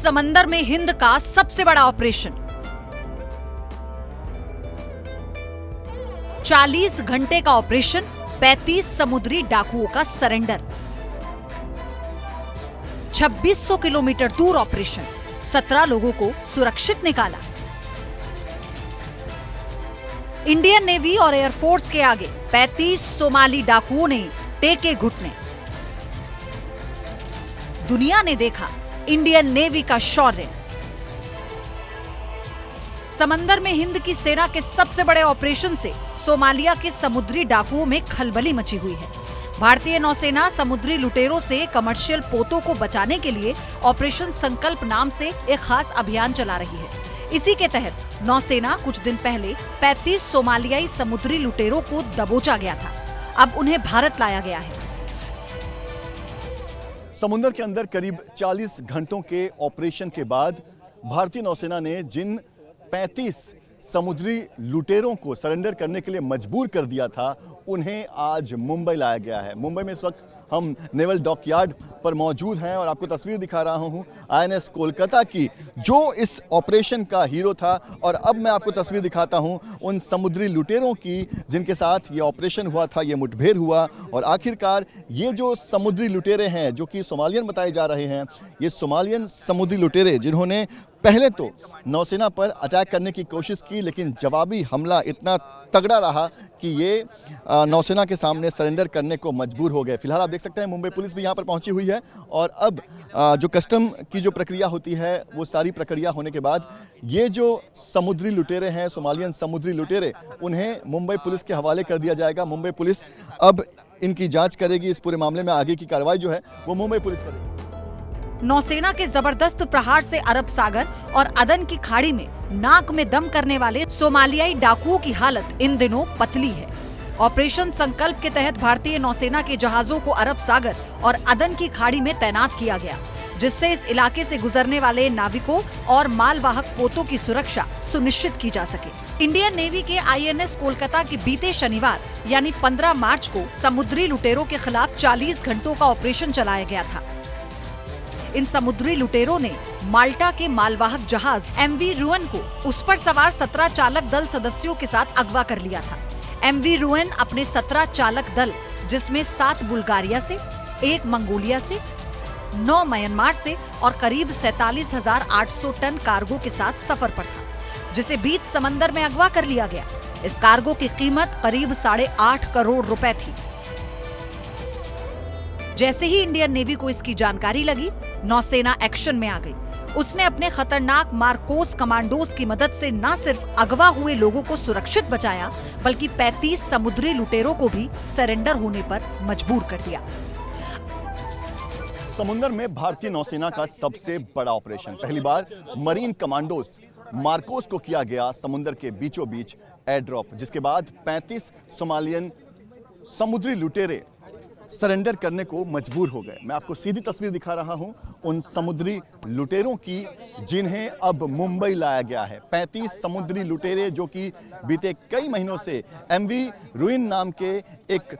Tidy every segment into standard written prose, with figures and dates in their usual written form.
समंदर में हिंद का सबसे बड़ा ऑपरेशन। 40 घंटे का ऑपरेशन, 35 समुद्री डाकुओं का सरेंडर। 2600 किलोमीटर दूर ऑपरेशन, 17 लोगों को सुरक्षित निकाला। इंडियन नेवी और एयरफोर्स के आगे 35 सोमाली डाकुओं ने टेके घुटने। दुनिया ने देखा इंडियन नेवी का शौर्य। समंदर में हिंद की सेना के सबसे बड़े ऑपरेशन से सोमालिया के समुद्री डाकुओं में खलबली मची हुई है। भारतीय नौसेना समुद्री लुटेरों से कमर्शियल पोतों को बचाने के लिए ऑपरेशन संकल्प नाम से एक खास अभियान चला रही है। इसी के तहत नौसेना कुछ दिन पहले 35 सोमालियाई समुद्री लुटेरों को दबोचा गया था। अब उन्हें भारत लाया गया है। समुद्र के अंदर करीब 40 घंटों के ऑपरेशन के बाद भारतीय नौसेना ने जिन 35 समुद्री लुटेरों को सरेंडर करने के लिए मजबूर कर दिया था, उन्हें आज मुंबई लाया गया है। मुंबई में इस वक्त हम नेवल डॉकयार्ड पर मौजूद हैं और आपको तस्वीर दिखा रहा हूं आईएनएस कोलकाता की, जो इस ऑपरेशन का हीरो था। और अब मैं आपको तस्वीर दिखाता हूं उन समुद्री लुटेरों की जिनके साथ ये ऑपरेशन हुआ था, ये मुठभेड़ हुआ। और आखिरकार ये जो समुद्री लुटेरे हैं, जो कि सोमालियन बताए जा रहे हैं, ये सोमालियन समुद्री लुटेरे जिन्होंने पहले तो नौसेना पर अटैक करने की कोशिश की, लेकिन जवाबी हमला इतना तगड़ा रहा कि ये नौसेना के सामने सरेंडर करने को मजबूर हो गए। फिलहाल आप देख सकते हैं मुंबई पुलिस भी यहाँ पर पहुंची हुई है और अब जो कस्टम की जो प्रक्रिया होती है, वो सारी प्रक्रिया होने के बाद ये जो समुद्री लुटेरे हैं, सोमालियन समुद्री लुटेरे, उन्हें मुंबई पुलिस के हवाले कर दिया जाएगा। मुंबई पुलिस अब इनकी जाँच करेगी। इस पूरे मामले में आगे की कार्रवाई जो है वो मुंबई पुलिस करेगी। नौसेना के जबरदस्त प्रहार से अरब सागर और अदन की खाड़ी में नाक में दम करने वाले सोमालियाई डाकुओं की हालत इन दिनों पतली है। ऑपरेशन संकल्प के तहत भारतीय नौसेना के जहाजों को अरब सागर और अदन की खाड़ी में तैनात किया गया, जिससे इस इलाके से गुजरने वाले नाविकों और मालवाहक पोतों की सुरक्षा सुनिश्चित की जा सके। इंडियन नेवी के आईएनएस कोलकाता की बीते शनिवार यानी 15 मार्च को समुद्री लुटेरों के खिलाफ 40 घंटों का ऑपरेशन चलाया गया था। इन समुद्री लुटेरों ने माल्टा के मालवाहक जहाज एमवी रुएन को उस पर सवार 17 चालक दल सदस्यों के साथ अगवा कर लिया था। एमवी रुएन अपने 17 चालक दल, जिसमें 7 बुल्गारिया से, 1 मंगोलिया से, 9 म्यांमार से और करीब 47,800 टन कार्गो के साथ सफर पर था, जिसे बीच समंदर में अगवा कर लिया गया। इस कार्गो की कीमत करीब 8.5 करोड़ रुपए थी। जैसे ही इंडियन नेवी को इसकी जानकारी लगी, नौसेना एक्शन में आ गई। उसने अपने खतरनाक मार्कोस कमांडोज की मदद से न सिर्फ अगवा हुए लोगों को सुरक्षित बचाया, बल्कि 35 समुद्री लुटेरों को भी सरेंडर होने पर मजबूर कर दिया। समुद्र में भारतीय नौसेना का सबसे बड़ा ऑपरेशन, पहली बार मरीन कमांडोज मार्कोस को किया गया समुद्र के बीचों बीच एयर ड्रॉप, जिसके बाद 35 सोमालियन समुद्री लुटेरे सरेंडर करने को मजबूर हो गए। मैं आपको सीधी तस्वीर दिखा रहा हूं उन समुद्री लुटेरों की जिन्हें अब मुंबई लाया गया है। 35 समुद्री लुटेरे जो कि बीते कई महीनों से एमवी रुइन नाम के एक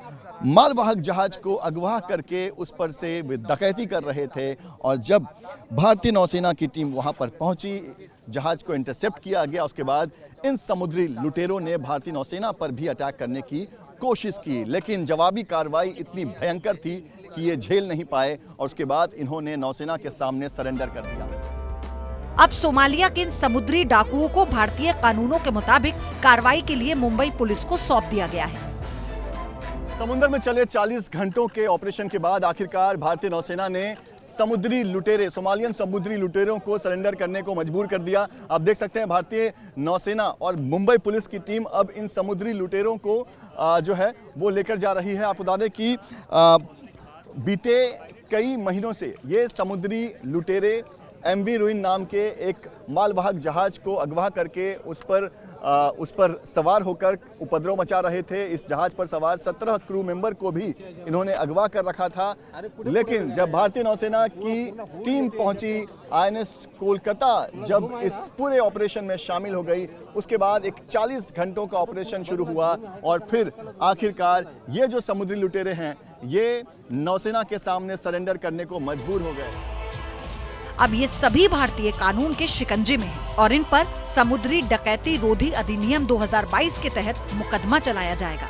मालवाहक जहाज को अगवा करके उस पर से वे डकैती कर रहे थे। और जब भारतीय नौसेना की टीम वहां पर पहुंची, जहाज को इंटरसेप्ट किया गया, उसके बाद इन समुद्री लुटेरों ने भारतीय नौसेना पर भी अटैक करने की कोशिश की, लेकिन जवाबी कार्रवाई इतनी भयंकर थी कि ये झेल नहीं पाए और उसके बाद इन्होंने नौसेना के सामने सरेंडर कर दिया। अब सोमालिया के इन समुद्री डाकुओं को भारतीय कानूनों के मुताबिक कार्रवाई के लिए मुंबई पुलिस को सौंप दिया गया है। समुद्र में चले 40 घंटों के ऑपरेशन के बाद आखिरकार भारतीय नौसेना ने समुद्री लुटेरे, सोमालियन समुद्री लुटेरों को सरेंडर करने को मजबूर कर दिया। आप देख सकते हैं भारतीय नौसेना और मुंबई पुलिस की टीम अब इन समुद्री लुटेरों को जो है वो लेकर जा रही है। आपको बता दें कि बीते कई महीनों से ये समुद्री लुटेरे एमवी रुइन नाम के एक मालवाहक जहाज को अगवा करके उस पर सवार होकर उपद्रव मचा रहे थे। इस जहाज पर सवार 17 क्रू मेंबर को भी इन्होंने अगवा कर रखा था, लेकिन जब भारतीय नौसेना की टीम पहुंची, आईएनएस कोलकाता जब इस पूरे ऑपरेशन में शामिल हो गई, उसके बाद एक 40 घंटों का ऑपरेशन शुरू हुआ और फिर आखिरकार ये जो समुद्री लुटेरे हैं, ये नौसेना के सामने सरेंडर करने को मजबूर हो गए। अब ये सभी भारतीय कानून के शिकंजे में हैं और इन पर समुद्री डकैती रोधी अधिनियम 2022 के तहत मुकदमा चलाया जाएगा।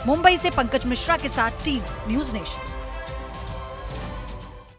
मुंबई से पंकज मिश्रा के साथ टीम न्यूज़ नेशन।